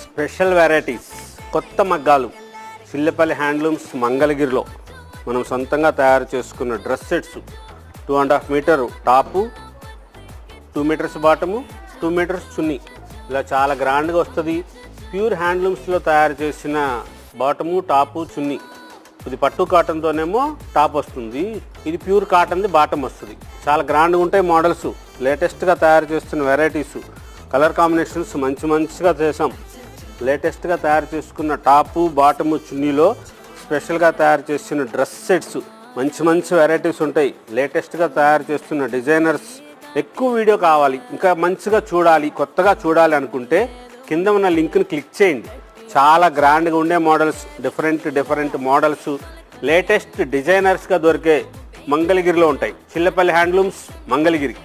Special varieties కొత్త మగ్గాలు Chillapalli handlooms మంగళగిరిలో మనం సొంతంగా తయారు చేసుకున్న dress sets 2.5 metre top, 2 metres bottom, 2 metres chunni, ఇలా చాలా గ్రాండ్గా వస్తుంది. ప్యూర్ హ్యాండ్లూమ్స్లో తయారు చేసిన బాటము, టాపు, చున్నీ. ఇది పట్టు కాటన్తోనేమో టాప్ వస్తుంది, ఇది ప్యూర్ కాటన్ది బాటమ్ వస్తుంది. చాలా గ్రాండ్గా ఉంటాయి మోడల్స్. లేటెస్ట్గా తయారు చేస్తున్న వెరైటీస్, కలర్ కాంబినేషన్స్ మంచిగా చేసాం. లేటెస్ట్గా తయారు చేసుకున్న టాపు, బాటము, చున్నీలో స్పెషల్గా తయారు చేసిన డ్రెస్ సెట్స్ మంచి వెరైటీస్ ఉంటాయి. లేటెస్ట్గా తయారు చేస్తున్న డిజైనర్స్. ఎక్కువ వీడియో కావాలి, ఇంకా మంచిగా చూడాలి, కొత్తగా చూడాలి అనుకుంటే కింద ఉన్న లింక్ని క్లిక్ చేయండి. చాలా గ్రాండ్గా ఉండే మోడల్స్, డిఫరెంట్ మోడల్స్ లేటెస్ట్ డిజైనర్స్గా దొరికే మంగళగిరిలో ఉంటాయి. చిల్లపల్లి హ్యాండ్లూమ్స్ మంగళగిరి.